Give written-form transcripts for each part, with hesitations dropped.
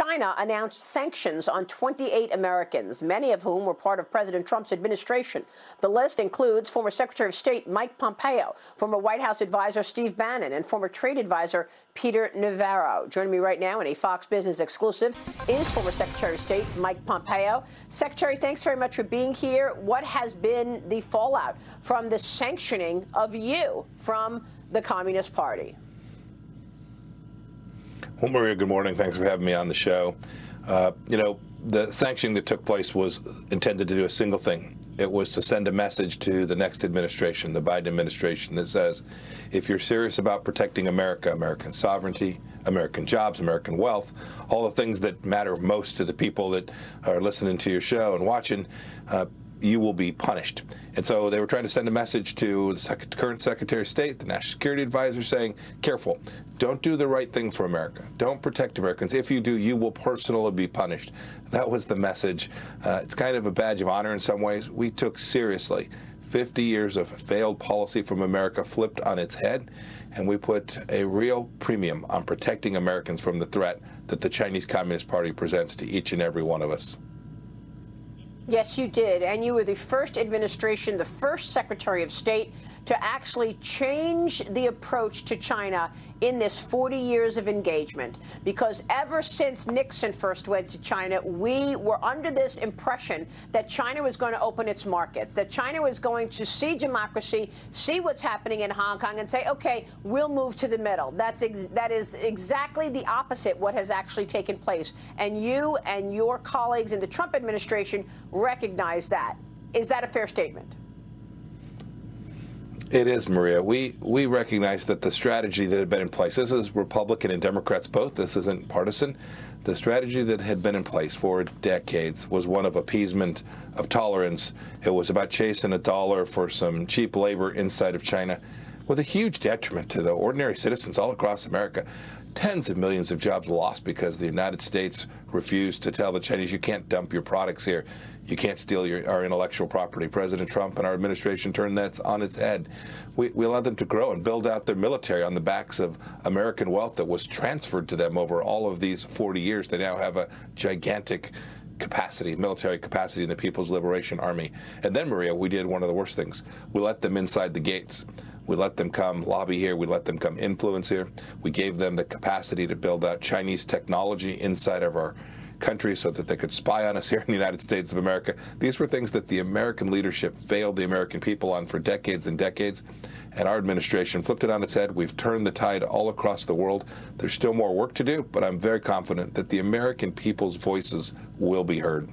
China announced sanctions on 28 Americans, many of whom were part of President Trump's administration. The list includes former Secretary of State Mike Pompeo, former White House advisor Steve Bannon, and former trade advisor Peter Navarro. Joining me right now in a Fox Business exclusive is former Secretary of State Mike Pompeo. Secretary, thanks very much for being here. What has been the fallout from the sanctioning of you from the Communist Party? Well, Maria, good morning. Thanks for having me on the show. The sanctioning that took place was intended to do a single thing. It was to send a message to the next administration, the Biden administration, that says, if you're serious about protecting America, American sovereignty, American jobs, American wealth, all the things that matter most to the people that are listening to your show and watching, you will be punished. And so they were trying to send a message to the current Secretary of State, the National Security Advisor, saying, careful, don't do the right thing for America. Don't protect Americans. If you do, you will personally be punished. That was the message. It's kind of a badge of honor in some ways. We took seriously 50 years of failed policy from America flipped on its head, and we put a real premium on protecting Americans from the threat that the Chinese Communist Party presents to each and every one of us. Yes, you did. And you were the first administration, the first Secretary of State to actually change the approach to China in this 40 years of engagement. Because ever since Nixon first went to China, we were under this impression that China was going to open its markets, that China was going to see democracy, see what's happening in Hong Kong, and say, okay, we'll move to the middle. That is exactly the opposite what has actually taken place. And you and your colleagues in the Trump administration recognize that. Is that a fair statement? It is, Maria. We recognize that the strategy that had been in place, this is Republican and Democrats both, this isn't partisan, the strategy that had been in place for decades was one of appeasement, of tolerance. It was about chasing a dollar for some cheap labor inside of China, with a huge detriment to the ordinary citizens all across America. Tens of millions of jobs lost because the United States refused to tell the Chinese, you can't dump your products here. You can't steal our intellectual property. President Trump and our administration turned that on its head. We allowed them to grow and build out their military on the backs of American wealth that was transferred to them over all of these 40 years. They now have a gigantic capacity, military capacity in the People's Liberation Army. And then, Maria, we did one of the worst things. We let them inside the gates. We let them come lobby here. We let them come influence here. We gave them the capacity to build out Chinese technology inside of our country so that they could spy on us here in the United States of America. These were things that the American leadership failed the American people on for decades and decades, and our administration flipped it on its head. We've turned the tide all across the world. There's still more work to do, but I'm very confident that the American people's voices will be heard.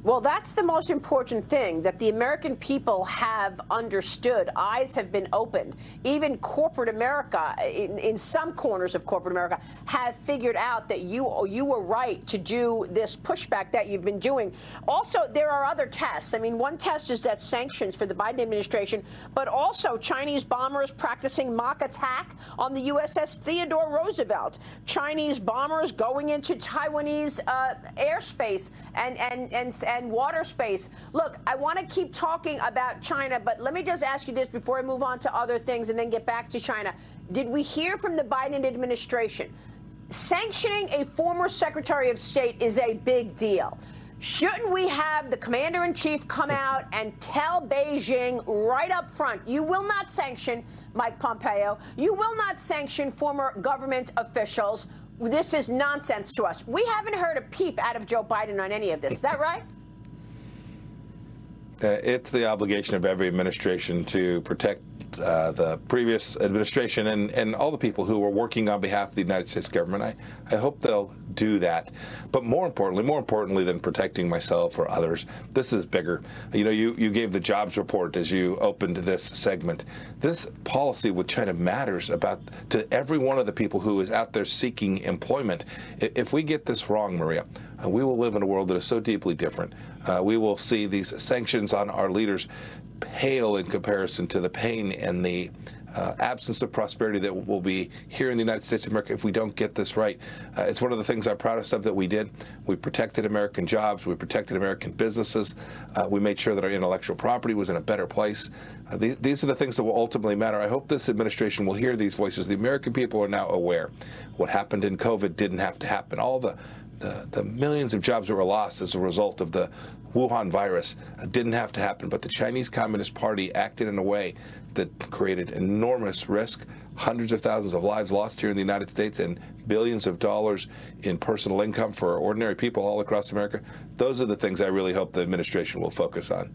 Well, that's the most important thing, that the American people have understood. Eyes have been opened. Even corporate America, in some corners of corporate America, have figured out that you were right to do this pushback that you've been doing. Also, there are other tests. I mean, one test is that sanctions for the Biden administration, but also Chinese bombers practicing mock attack on the USS Theodore Roosevelt. Chinese bombers going into Taiwanese airspace and water space. Look, I want to keep talking about China, but let me just ask you this before I move on to other things and then get back to China. Did we hear from the Biden administration? Sanctioning a former Secretary of State is a big deal. Shouldn't we have the commander-in-chief come out and tell Beijing right up front, you will not sanction Mike Pompeo, you will not sanction former government officials. This is nonsense to us. We haven't heard a peep out of Joe Biden on any of this. Is that right? It's the obligation of every administration to protect the previous administration and all the people who are working on behalf of the United States government. I hope they'll do that. But more importantly than protecting myself or others, this is bigger. You know, you gave the jobs report as you opened this segment. This policy with China matters to every one of the people who is out there seeking employment. If we get this wrong, Maria, we will live in a world that is so deeply different. We will see these sanctions on our leaders pale in comparison to the pain and the absence of prosperity that will be here in the United States of America if we don't get this right. It's one of the things I'm proudest of that we did. We protected American jobs. We protected American businesses. We made sure that our intellectual property was in a better place. These are the things that will ultimately matter. I hope this administration will hear these voices. The American people are now aware. What happened in COVID didn't have to happen. All the millions of jobs that were lost as a result of the Wuhan virus didn't have to happen. But the Chinese Communist Party acted in a way that created enormous risk, hundreds of thousands of lives lost here in the United States, and billions of dollars in personal income for ordinary people all across America. Those are the things I really hope the administration will focus on.